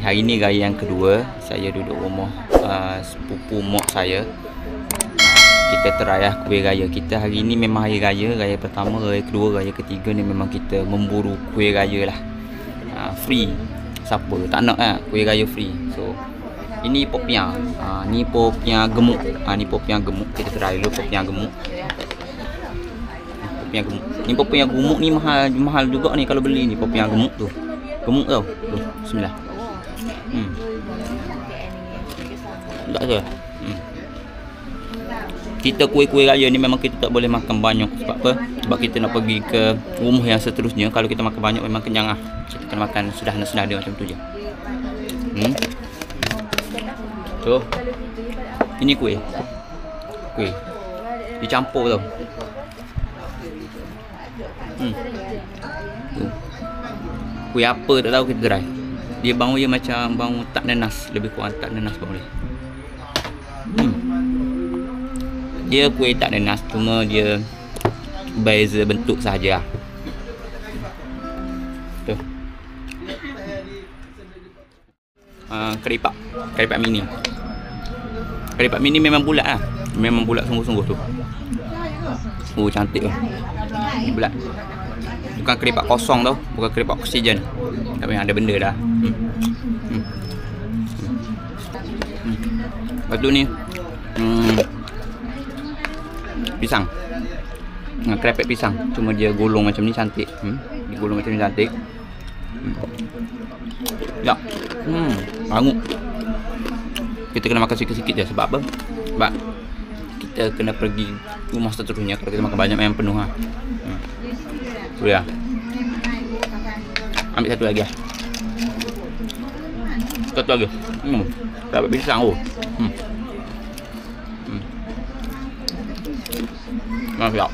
Hari ni raya yang kedua. Saya duduk rumah sepupu mak saya. Kita terayah kuih raya kita. Hari ni memang hari raya. Raya pertama, raya kedua, raya ketiga ni memang kita memburu kuih raya lah. Free. Siapa tak nak kuih raya free. So ini popiah. Ni popiah gemuk. Ni popiah gemuk. Kita try dulu popiah gemuk. Popiah gemuk. Ni popiah gemuk ni mahal juga ni kalau beli ni popiah gemuk tu. Gemuk tau. Tu, bismillah. Tak ada. Kita kuih-kuih raya ni memang kita tak boleh makan banyak. Sebab apa? Sebab kita nak pergi ke rumah yang seterusnya. Kalau kita makan banyak memang kenyang lah. Kita kena makan sedar-sedar dia macam tu je. Tu. Ini kuih. Kuih. Dicampur tau. Tu. Kuih apa tak tahu, kita try. Dia bau dia macam bau tak nanas. Lebih kurang tak nanas bau dia. Dia kuih tak nanas, cuma dia beza bentuk sahaja. Tu. Keripak mini. Keripak mini memang bulat lah. Memang bulat sungguh-sungguh tu. Cantik tu. Bulat. Bukan keripak kosong tau. Bukan keripak oksigen. Tapi ada benda dah. Lepas tu ni pisang. Krepek pisang. Cuma dia gulung macam ni, cantik. Dia gulung macam ni, cantik. Ya. Bangun. Kita kena makan sikit-sikit je. Sebab apa? Sebab kita kena pergi rumah seterusnya. Kalau kita makan banyak memang penuh lah. Tu ya. Ambil satu lagi lah. Satu lagi. Dapat pisang tu. Siap.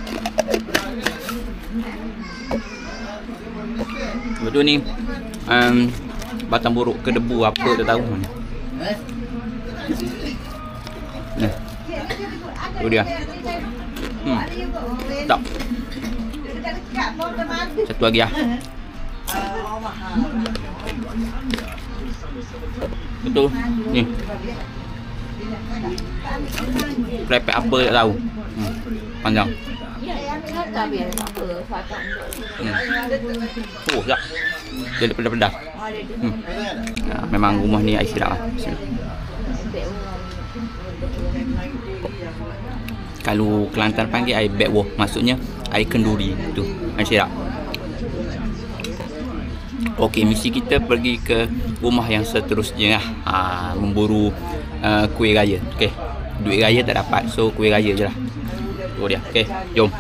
Lepas tu ni batang buruk ke debu apa tak tahu. Tu dia. Tak. Satu lagi lah. Betul. Ni. Krepek apa tak tahu. Panjang. Sekejap. Dia pedas-pedas. Memang rumah ni air sedap lah. Kalau Kelantan panggil air backwash, maksudnya air kenduri. Tu, air sedap. Okey, misi kita pergi ke rumah yang seterusnya lah. Memburu kuih raya. Okey. Duit raya tak dapat, so kuih raya je lah. Tu dia. Okey, jom.